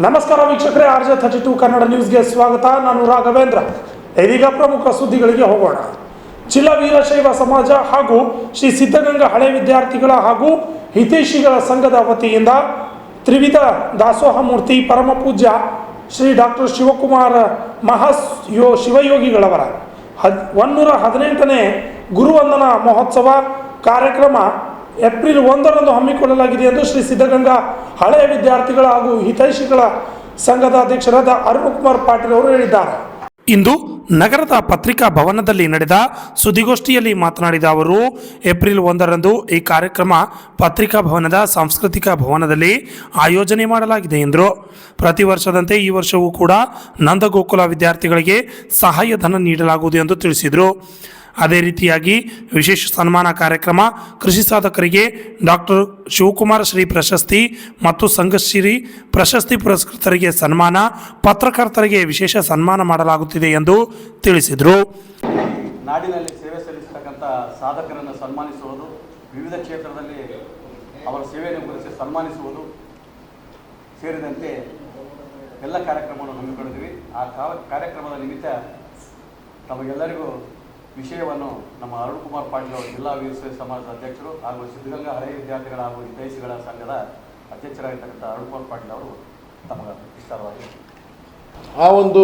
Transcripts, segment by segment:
ನಮಸ್ಕಾರ ವೀಕ್ಷಕರೇ, RJ32 ಕನ್ನಡ ನ್ಯೂಸ್ಗೆ ಸ್ವಾಗತ. ನಾನು ರಾಘವೇಂದ್ರ. ಇದೀಗ ಪ್ರಮುಖ ಸುದ್ದಿಗಳಿಗೆ ಹೋಗೋಣ. ಜಿಲ್ಲಾ ವೀರಶೈವ ಸಮಾಜ ಹಾಗೂ ಶ್ರೀ ಸಿದ್ಧಗಂಗಾ ಹಳೆ ವಿದ್ಯಾರ್ಥಿಗಳ ಹಾಗೂ ಹಿತೈಷಿಗಳ ಸಂಘದ ವತಿಯಿಂದ ತ್ರಿವಿಧ ದಾಸೋಹ ಮೂರ್ತಿ ಪರಮ ಪೂಜ್ಯ ಶ್ರೀ ಡಾಕ್ಟರ್ ಶಿವಕುಮಾರ ಶಿವಯೋಗಿಗಳವರ 118ನೇ ಗುರುವಂದನಾ ಮಹೋತ್ಸವ ಕಾರ್ಯಕ್ರಮ ಏಪ್ರಿಲ್ 1ರಂದು ಹಮ್ಮಿಕೊಳ್ಳಲಾಗಿದೆ ಎಂದು ಶ್ರೀ ಸಿದ್ಧಗಂಗಾ ಹಳೆಯ ವಿದ್ಯಾರ್ಥಿಗಳ ಹಾಗೂ ಹಿತೈಷಿಗಳ ಸಂಘದ ಅಧ್ಯಕ್ಷರಾದ ಅರುಣ್ ಕುಮಾರ್ ಪಾಟೀಲ್ ಅವರು ಹೇಳಿದ್ದಾರೆ. ಇಂದು ನಗರದ ಪತ್ರಿಕಾ ಭವನದಲ್ಲಿ ನಡೆದ ಸುದ್ದಿಗೋಷ್ಠಿಯಲ್ಲಿ ಮಾತನಾಡಿದ ಅವರು, ಏಪ್ರಿಲ್ 1ರಂದು ಈ ಕಾರ್ಯಕ್ರಮ ಪತ್ರಿಕಾ ಭವನದ ಸಾಂಸ್ಕೃತಿಕ ಭವನದಲ್ಲಿ ಆಯೋಜನೆ ಮಾಡಲಾಗಿದೆ ಎಂದರು. ಪ್ರತಿ ವರ್ಷದಂತೆ ಈ ವರ್ಷವೂ ಕೂಡ ನಂದಗೋಕುಲ ವಿದ್ಯಾರ್ಥಿಗಳಿಗೆ ಸಹಾಯಧನ ನೀಡಲಾಗುವುದು ಎಂದು ತಿಳಿಸಿದರು. ಅದೇ ರೀತಿಯಾಗಿ ವಿಶೇಷ ಸನ್ಮಾನ ಕಾರ್ಯಕ್ರಮ, ಕೃಷಿ ಸಾಧಕರಿಗೆ ಡಾಕ್ಟರ್ ಶಿವಕುಮಾರ ಶ್ರೀ ಪ್ರಶಸ್ತಿ ಮತ್ತು ಸಂಘಶ್ರೀ ಪ್ರಶಸ್ತಿ ಪುರಸ್ಕೃತರಿಗೆ ಸನ್ಮಾನ, ಪತ್ರಕರ್ತರಿಗೆ ವಿಶೇಷ ಸನ್ಮಾನ ಮಾಡಲಾಗುತ್ತಿದೆ ಎಂದು ತಿಳಿಸಿದರು. ನಾಡಿನಲ್ಲಿ ಸೇವೆ ಸಲ್ಲಿಸತಕ್ಕಂಥ ಸಾಧಕರನ್ನು ಸನ್ಮಾನಿಸುವುದು, ವಿವಿಧ ಕ್ಷೇತ್ರದಲ್ಲಿ ಅವರ ಸೇವೆಯನ್ನು ಗುರುತಿಸಿ ಸನ್ಮಾನಿಸುವುದು ಸೇರಿದಂತೆ ಎಲ್ಲ ಕಾರ್ಯಕ್ರಮವನ್ನು ಹಮ್ಮಿಕೊಂಡಿದ್ದೀವಿ. ಆ ಕಾರ್ಯಕ್ರಮದ ನಿಮಿತ್ತ ತಮಗೆಲ್ಲರಿಗೂ ವಿಷಯವನ್ನು ನಮ್ಮ ಅರುಣ್ ಕುಮಾರ್ ಪಾಟೀಲ್ ಅವರು ಜಿಲ್ಲಾ ವೀರಶೈವ ಸಮಾಜದ ಅಧ್ಯಕ್ಷರು ಹಾಗೂ ಸಿದ್ಧಗಂಗಾ ಹಳೆಯ ವಿದ್ಯಾರ್ಥಿಗಳ ಹಾಗೂ ಹಿತೈಷಿಗಳ ಸಂಘದ ಅಧ್ಯಕ್ಷರಾಗಿರ್ತಕ್ಕಂಥ ಅರುಣ್ ಕುಮಾರ್ ಪಾಟೀಲ್ ಅವರು ತಮಗೆ ವಿಸ್ತಾರವಾಗಿ ಆ ಒಂದು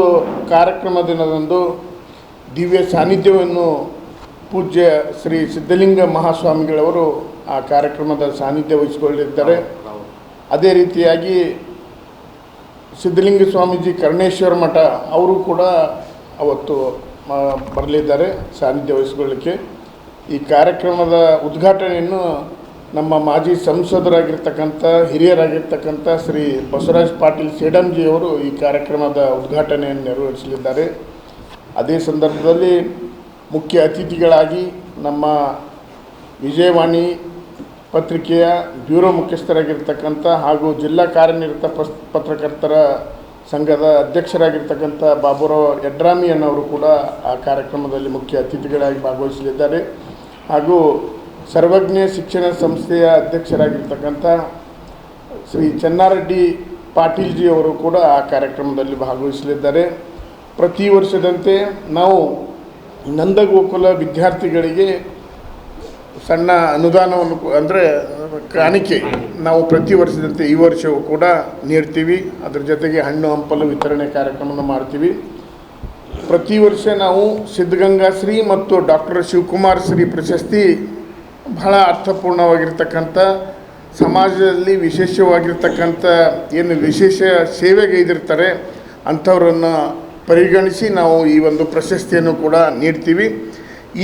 ಕಾರ್ಯಕ್ರಮ ದಿನದಂದು ದಿವ್ಯ ಸಾನ್ನಿಧ್ಯವನ್ನು ಪೂಜ್ಯ ಶ್ರೀ ಸಿದ್ಧಲಿಂಗ ಮಹಾಸ್ವಾಮಿಗಳವರು ಆ ಕಾರ್ಯಕ್ರಮದ ಸಾನ್ನಿಧ್ಯ ವಹಿಸಿಕೊಳ್ಳಿದ್ದಾರೆ. ಅದೇ ರೀತಿಯಾಗಿ ಸಿದ್ಧಲಿಂಗ ಸ್ವಾಮೀಜಿ ಕರ್ಣೇಶ್ವರ ಮಠ ಅವರು ಕೂಡ ಅವತ್ತು ಬರಲಿದ್ದಾರೆ ಸಾನ್ನಿಧ್ಯ ವಹಿಸಿಕೊಳ್ಳಲಿಕ್ಕೆ. ಈ ಕಾರ್ಯಕ್ರಮದ ಉದ್ಘಾಟನೆಯನ್ನು ನಮ್ಮ ಮಾಜಿ ಸಂಸದರಾಗಿರ್ತಕ್ಕಂಥ ಹಿರಿಯರಾಗಿರ್ತಕ್ಕಂಥ ಶ್ರೀ ಬಸವರಾಜ್ ಪಾಟೀಲ್ ಸೇಡಂಜಿಯವರು ಈ ಕಾರ್ಯಕ್ರಮದ ಉದ್ಘಾಟನೆಯನ್ನು ನೆರವೇರಿಸಲಿದ್ದಾರೆ. ಅದೇ ಸಂದರ್ಭದಲ್ಲಿ ಮುಖ್ಯ ಅತಿಥಿಗಳಾಗಿ ನಮ್ಮ ವಿಜಯವಾಣಿ ಪತ್ರಿಕೆಯ ಬ್ಯೂರೋ ಮುಖ್ಯಸ್ಥರಾಗಿರ್ತಕ್ಕಂಥ ಹಾಗೂ ಜಿಲ್ಲಾ ಕಾರ್ಯನಿರತ ಪತ್ರಕರ್ತರ ಸಂಘದ ಅಧ್ಯಕ್ಷರಾಗಿರ್ತಕ್ಕಂಥ ಬಾಬುರಾವ್ ಯಡ್ರಾಮಿಯನ್ನವರು ಕೂಡ ಆ ಕಾರ್ಯಕ್ರಮದಲ್ಲಿ ಮುಖ್ಯ ಅತಿಥಿಗಳಾಗಿ ಭಾಗವಹಿಸಲಿದ್ದಾರೆ. ಹಾಗೂ ಸರ್ವಜ್ಞ ಶಿಕ್ಷಣ ಸಂಸ್ಥೆಯ ಅಧ್ಯಕ್ಷರಾಗಿರ್ತಕ್ಕಂಥ ಶ್ರೀ ಚೆನ್ನಾರೆಡ್ಡಿ ಪಾಟೀಲ್ಜಿ ಅವರು ಕೂಡ ಆ ಕಾರ್ಯಕ್ರಮದಲ್ಲಿ ಭಾಗವಹಿಸಲಿದ್ದಾರೆ. ಪ್ರತಿ ವರ್ಷದಂತೆ ನಾವು ನಂದಗೋಕುಲ ವಿದ್ಯಾರ್ಥಿಗಳಿಗೆ ಸಣ್ಣ ಅನುದಾನವನ್ನು ಅಂದರೆ ಕಾಣಿಕೆ ನಾವು ಪ್ರತಿ ವರ್ಷದಂತೆ ಈ ವರ್ಷವೂ ಕೂಡ ನೀಡ್ತೀವಿ. ಅದರ ಜೊತೆಗೆ ಹಣ್ಣು ಹಂಪಲು ವಿತರಣೆ ಕಾರ್ಯಕ್ರಮವನ್ನು ಮಾಡ್ತೀವಿ. ಪ್ರತಿ ವರ್ಷ ನಾವು ಸಿದ್ಧಗಂಗಾ ಶ್ರೀ ಮತ್ತು ಡಾಕ್ಟರ್ ಶಿವಕುಮಾರ ಶ್ರೀ ಪ್ರಶಸ್ತಿ ಬಹಳ ಅರ್ಥಪೂರ್ಣವಾಗಿರ್ತಕ್ಕಂಥ ಸಮಾಜದಲ್ಲಿ ವಿಶೇಷವಾಗಿರ್ತಕ್ಕಂಥ ಏನು ವಿಶೇಷ ಸೇವೆಗೈದಿರ್ತಾರೆ ಅಂಥವರನ್ನು ಪರಿಗಣಿಸಿ ನಾವು ಈ ಒಂದು ಪ್ರಶಸ್ತಿಯನ್ನು ಕೂಡ ನೀಡ್ತೀವಿ.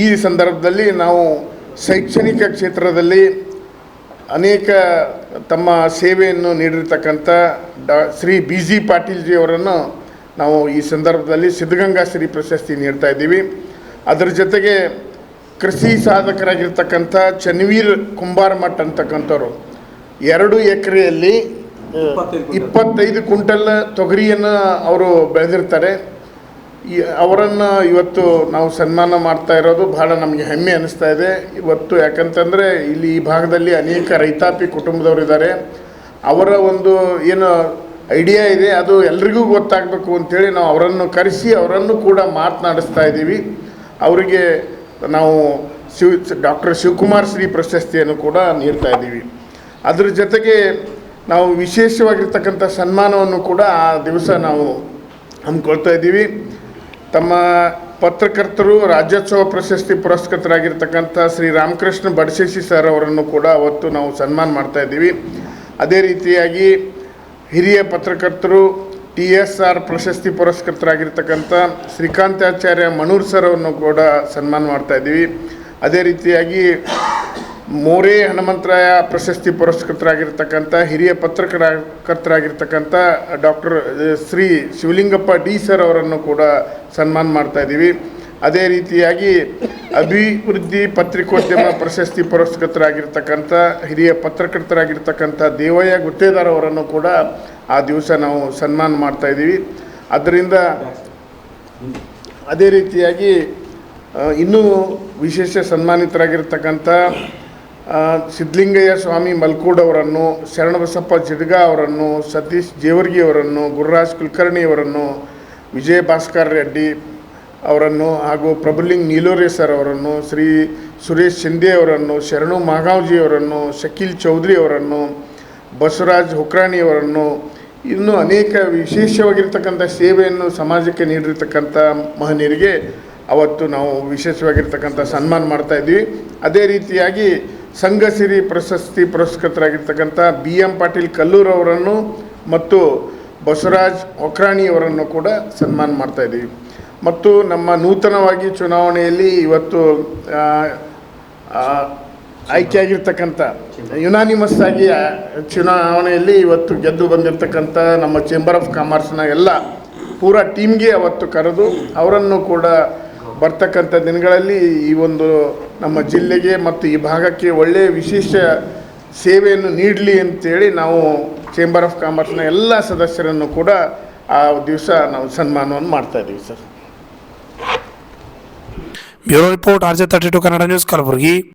ಈ ಸಂದರ್ಭದಲ್ಲಿ ನಾವು ಶೈಕ್ಷಣಿಕ ಕ್ಷೇತ್ರದಲ್ಲಿ ಅನೇಕ ತಮ್ಮ ಸೇವೆಯನ್ನು ನೀಡಿರ್ತಕ್ಕಂಥ ಶ್ರೀ BG ಪಾಟೀಲ್ಜಿ ಅವರನ್ನು ನಾವು ಈ ಸಂದರ್ಭದಲ್ಲಿ ಸಿದ್ಧಗಂಗಾ ಶ್ರೀ ಪ್ರಶಸ್ತಿ ನೀಡ್ತಾ ಇದ್ದೀವಿ. ಅದರ ಜೊತೆಗೆ ಕೃಷಿ ಸಾಧಕರಾಗಿರ್ತಕ್ಕಂಥ ಚನ್ವೀರ್ ಕುಂಬಾರ ಮಠ ಅಂತಕ್ಕಂಥವ್ರು 2 ಎಕರೆಯಲ್ಲಿ 25 ಕ್ವಿಂಟಲ್ ತೊಗರಿಯನ್ನು ಅವರು ಬೆಳೆದಿರ್ತಾರೆ. ಅವರನ್ನು ಇವತ್ತು ನಾವು ಸನ್ಮಾನ ಮಾಡ್ತಾ ಇರೋದು ಬಹಳ ನಮಗೆ ಹೆಮ್ಮೆ ಅನ್ನಿಸ್ತಾ ಇದೆ ಇವತ್ತು. ಯಾಕಂತಂದರೆ ಇಲ್ಲಿ ಈ ಭಾಗದಲ್ಲಿ ಅನೇಕ ರೈತಾಪಿ ಕುಟುಂಬದವರಿದ್ದಾರೆ. ಅವರ ಒಂದು ಏನು ಐಡಿಯಾ ಇದೆ ಅದು ಎಲ್ರಿಗೂ ಗೊತ್ತಾಗಬೇಕು ಅಂಥೇಳಿ ನಾವು ಅವರನ್ನು ಕರೆಸಿ ಅವರನ್ನು ಕೂಡ ಮಾತನಾಡಿಸ್ತಾ ಇದ್ದೀವಿ. ಅವರಿಗೆ ನಾವು ಡಾಕ್ಟರ್ ಶಿವಕುಮಾರ ಶ್ರೀ ಪ್ರಶಸ್ತಿಯನ್ನು ಕೂಡ ನೀಡ್ತಾ ಇದ್ದೀವಿ. ಅದರ ಜೊತೆಗೆ ನಾವು ವಿಶೇಷವಾಗಿರ್ತಕ್ಕಂಥ ಸನ್ಮಾನವನ್ನು ಕೂಡ ಆ ದಿವಸ ನಾವು ಹಮ್ಮಿಕೊಳ್ತಾ ಇದ್ದೀವಿ. ತಮ್ಮ ಪತ್ರಕರ್ತರು ರಾಜ್ಯೋತ್ಸವ ಪ್ರಶಸ್ತಿ ಪುರಸ್ಕೃತರಾಗಿರ್ತಕ್ಕಂಥ ಶ್ರೀ ರಾಮಕೃಷ್ಣ ಬಡಶೇಷಿ ಸರ್ ಅವರನ್ನು ಕೂಡ ಅವತ್ತು ನಾವು ಸನ್ಮಾನ ಮಾಡ್ತಾಯಿದ್ದೀವಿ. ಅದೇ ರೀತಿಯಾಗಿ ಹಿರಿಯ ಪತ್ರಕರ್ತರು TSR ಪ್ರಶಸ್ತಿ ಪುರಸ್ಕೃತರಾಗಿರ್ತಕ್ಕಂಥ ಶ್ರೀಕಾಂತಾಚಾರ್ಯ ಮಣೂರ್ ಸರ್ ಅವರನ್ನು ಕೂಡ ಸನ್ಮಾನ ಮಾಡ್ತಾಯಿದ್ದೀವಿ. ಅದೇ ರೀತಿಯಾಗಿ ಮೋರೆ ಹನುಮಂತರಾಯ ಪ್ರಶಸ್ತಿ ಪುರಸ್ಕೃತರಾಗಿರ್ತಕ್ಕಂಥ ಹಿರಿಯ ಪತ್ರಕರ್ತರಾಗಿರ್ತಕ್ಕಂಥ doctor Shri Shivalingappa D sir ಅವರನ್ನು ಕೂಡ ಸನ್ಮಾನ ಮಾಡ್ತಾಯಿದ್ದೀವಿ. ಅದೇ ರೀತಿಯಾಗಿ ಅಭಿವೃದ್ಧಿ ಪತ್ರಿಕೋದ್ಯಮ ಪ್ರಶಸ್ತಿ ಪುರಸ್ಕೃತರಾಗಿರ್ತಕ್ಕಂಥ ಹಿರಿಯ ಪತ್ರಕರ್ತರಾಗಿರ್ತಕ್ಕಂಥ ದೇವಯ್ಯ ಗುತ್ತೇದಾರ್ ಅವರನ್ನು ಕೂಡ ಆ ದಿವಸ ನಾವು ಸನ್ಮಾನ ಮಾಡ್ತಾಯಿದ್ದೀವಿ. ಅದರಿಂದ ಅದೇ ರೀತಿಯಾಗಿ ಇನ್ನೂ ವಿಶೇಷ ಸನ್ಮಾನಿತರಾಗಿರ್ತಕ್ಕಂಥ ಸಿದ್ಧಲಿಂಗಯ್ಯ ಸ್ವಾಮಿ ಮಲ್ಕೂಡ್ ಅವರನ್ನು, ಶರಣಬಸಪ್ಪ ಜಿಡ್ಗ ಅವರನ್ನು, ಸತೀಶ್ ಜೇವರ್ಗಿ ಅವರನ್ನು, ಗುರುರಾಜ್ ಕುಲಕರ್ಣಿ ಅವರನ್ನು, ವಿಜಯ ಭಾಸ್ಕರ್ ರೆಡ್ಡಿ ಅವರನ್ನು ಹಾಗೂ ಪ್ರಭುಲಿಂಗ್ ನೀಲೋರೆ ಸರ್ ಅವರನ್ನು, ಶ್ರೀ ಸುರೇಶ್ ಶಿಂದೆ ಅವರನ್ನು, ಶರಣು ಮಾಗಾವ್ಜಿ ಅವರನ್ನು, ಶಕೀಲ್ ಚೌಧರಿ ಅವರನ್ನು, ಬಸವರಾಜ್ ಹುಕ್ರಾಣಿ ಅವರನ್ನು, ಇನ್ನೂ ಅನೇಕ ವಿಶೇಷವಾಗಿರ್ತಕ್ಕಂಥ ಸೇವೆಯನ್ನು ಸಮಾಜಕ್ಕೆ ನೀಡಿರ್ತಕ್ಕಂಥ ಮಹನೀಯರಿಗೆ ಅವತ್ತು ನಾವು ವಿಶೇಷವಾಗಿರ್ತಕ್ಕಂಥ ಸನ್ಮಾನ ಮಾಡ್ತಾಯಿದ್ವಿ. ಅದೇ ರೀತಿಯಾಗಿ ಸಂಘಸಿರಿ ಪ್ರಶಸ್ತಿ ಪುರಸ್ಕೃತರಾಗಿರ್ತಕ್ಕಂಥ BM ಪಾಟೀಲ್ ಕಲ್ಲೂರ್ ಅವರನ್ನು ಮತ್ತು ಬಸವರಾಜ್ ಹೊಕ್ರಾಣಿ ಅವರನ್ನು ಕೂಡ ಸನ್ಮಾನ ಮಾಡ್ತಾಯಿದ್ದೀವಿ. ಮತ್ತು ನಮ್ಮ ನೂತನವಾಗಿ ಚುನಾವಣೆಯಲ್ಲಿ ಇವತ್ತು ಆಯ್ಕೆಯಾಗಿರ್ತಕ್ಕಂಥ ಯುನಾನಿಮಸ್ ಆಗಿ ಚುನಾವಣೆಯಲ್ಲಿ ಇವತ್ತು ಗೆದ್ದು ಬಂದಿರತಕ್ಕಂಥ ನಮ್ಮ ಚೇಂಬರ್ ಆಫ್ ಕಾಮರ್ಸ್ನ ಎಲ್ಲ ಪೂರಾ ಟೀಮ್ಗೆ ಅವತ್ತು ಕರೆದು ಅವರನ್ನು ಕೂಡ ಬರ್ತಕ್ಕಂಥ ದಿನಗಳಲ್ಲಿ ಈ ಒಂದು ನಮ್ಮ ಜಿಲ್ಲೆಗೆ ಮತ್ತು ಈ ಭಾಗಕ್ಕೆ ಒಳ್ಳೆಯ ವಿಶೇಷ ಸೇವೆಯನ್ನು ನೀಡಲಿ ಅಂತೇಳಿ ನಾವು ಚೇಂಬರ್ ಆಫ್ ಕಾಮರ್ಸ್ನ ಎಲ್ಲ ಸದಸ್ಯರನ್ನು ಕೂಡ ಆ ದಿವಸ ನಾವು ಸನ್ಮಾನವನ್ನು ಮಾಡ್ತಾಯಿದ್ದೀವಿ sir. Bureau report RJ32 Kannada news Kalaburagi.